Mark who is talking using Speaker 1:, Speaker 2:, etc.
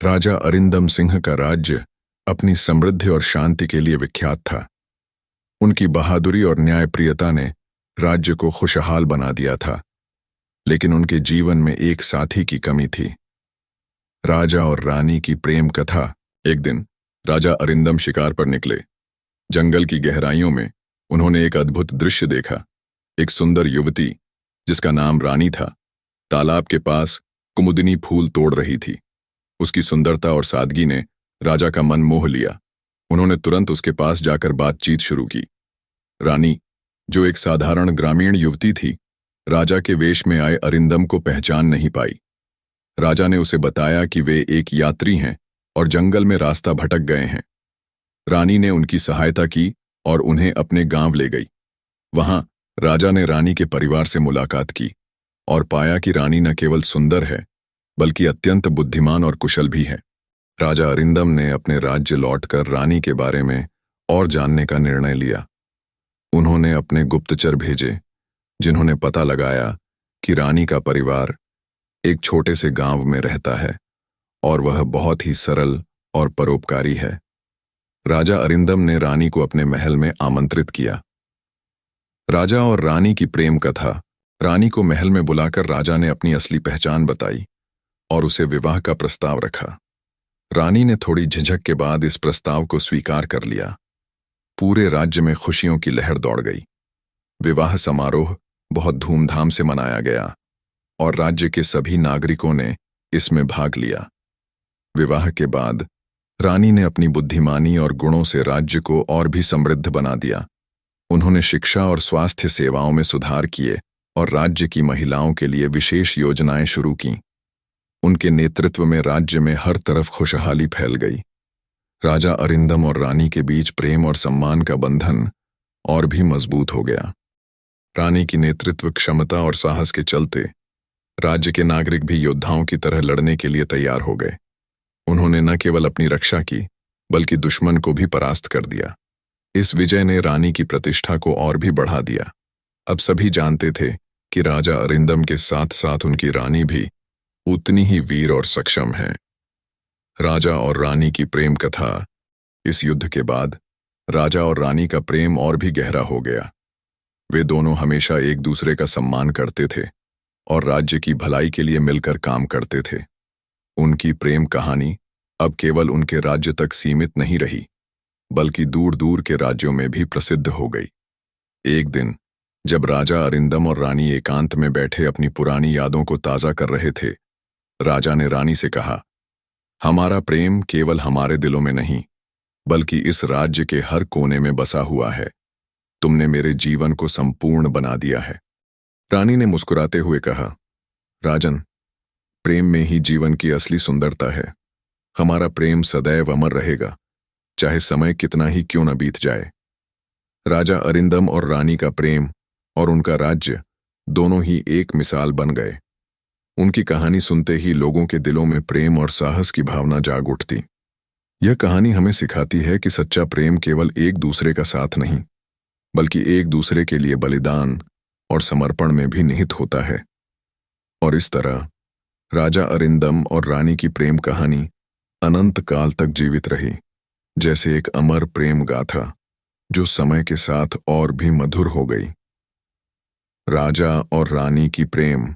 Speaker 1: राजा अरिंदम सिंह का राज्य अपनी समृद्धि और शांति के लिए विख्यात था। उनकी बहादुरी और न्यायप्रियता ने राज्य को खुशहाल बना दिया था, लेकिन उनके जीवन में एक साथी की कमी थी। राजा और रानी की प्रेम कथा। एक दिन राजा अरिंदम शिकार पर निकले। जंगल की गहराइयों में उन्होंने एक अद्भुत दृश्य देखा। एक सुंदर युवती, जिसका नाम रानी था, तालाब के पास कुमुदिनी फूल तोड़ रही थी। उसकी सुंदरता और सादगी ने राजा का मन मोह लिया। उन्होंने तुरंत उसके पास जाकर बातचीत शुरू की। रानी, जो एक साधारण ग्रामीण युवती थी, राजा के वेश में आए अरिंदम को पहचान नहीं पाई। राजा ने उसे बताया कि वे एक यात्री हैं और जंगल में रास्ता भटक गए हैं। रानी ने उनकी सहायता की और उन्हें अपने गांव ले गई। वहां राजा ने रानी के परिवार से मुलाकात की और पाया कि रानी न केवल सुंदर है, बल्कि अत्यंत बुद्धिमान और कुशल भी है। राजा अरिंदम ने अपने राज्य लौटकर रानी के बारे में और जानने का निर्णय लिया। उन्होंने अपने गुप्तचर भेजे, जिन्होंने पता लगाया कि रानी का परिवार एक छोटे से गांव में रहता है और वह बहुत ही सरल और परोपकारी है। राजा अरिंदम ने रानी को अपने महल में आमंत्रित किया। राजा और रानी की प्रेम कथा। रानी को महल में बुलाकर राजा ने अपनी असली पहचान बताई और उसे विवाह का प्रस्ताव रखा। रानी ने थोड़ी झिझक के बाद इस प्रस्ताव को स्वीकार कर लिया। पूरे राज्य में खुशियों की लहर दौड़ गई। विवाह समारोह बहुत धूमधाम से मनाया गया और राज्य के सभी नागरिकों ने इसमें भाग लिया। विवाह के बाद रानी ने अपनी बुद्धिमानी और गुणों से राज्य को और भी समृद्ध बना दिया। उन्होंने शिक्षा और स्वास्थ्य सेवाओं में सुधार किए और राज्य की महिलाओं के लिए विशेष योजनाएं शुरू कीं। उनके नेतृत्व में राज्य में हर तरफ खुशहाली फैल गई। राजा अरिंदम और रानी के बीच प्रेम और सम्मान का बंधन और भी मजबूत हो गया। रानी की नेतृत्व क्षमता और साहस के चलते राज्य के नागरिक भी योद्धाओं की तरह लड़ने के लिए तैयार हो गए। उन्होंने न केवल अपनी रक्षा की, बल्कि दुश्मन को भी परास्त कर दिया। इस विजय ने रानी की प्रतिष्ठा को और भी बढ़ा दिया। अब सभी जानते थे कि राजा अरिंदम के साथ साथ उनकी रानी भी उतनी ही वीर और सक्षम है। राजा और रानी की प्रेम कथा। इस युद्ध के बाद राजा और रानी का प्रेम और भी गहरा हो गया। वे दोनों हमेशा एक दूसरे का सम्मान करते थे और राज्य की भलाई के लिए मिलकर काम करते थे। उनकी प्रेम कहानी अब केवल उनके राज्य तक सीमित नहीं रही, बल्कि दूर दूर के राज्यों में भी प्रसिद्ध हो गई। एक दिन जब राजा अरिंदम और रानी एकांत में बैठे अपनी पुरानी यादों को ताज़ा कर रहे थे, राजा ने रानी से कहा, हमारा प्रेम केवल हमारे दिलों में नहीं, बल्कि इस राज्य के हर कोने में बसा हुआ है। तुमने मेरे जीवन को संपूर्ण बना दिया है। रानी ने मुस्कुराते हुए कहा, राजन, प्रेम में ही जीवन की असली सुंदरता है। हमारा प्रेम सदैव अमर रहेगा, चाहे समय कितना ही क्यों न बीत जाए। राजा अरिंदम और रानी का प्रेम और उनका राज्य दोनों ही एक मिसाल बन गए। उनकी कहानी सुनते ही लोगों के दिलों में प्रेम और साहस की भावना जाग उठती। यह कहानी हमें सिखाती है कि सच्चा प्रेम केवल एक दूसरे का साथ नहीं, बल्कि एक दूसरे के लिए बलिदान और समर्पण में भी निहित होता है। और इस तरह राजा अरिंदम और रानी की प्रेम कहानी अनंत काल तक जीवित रही, जैसे एक अमर प्रेम गाथा जो समय के साथ और भी मधुर हो गई। राजा और रानी की प्रेम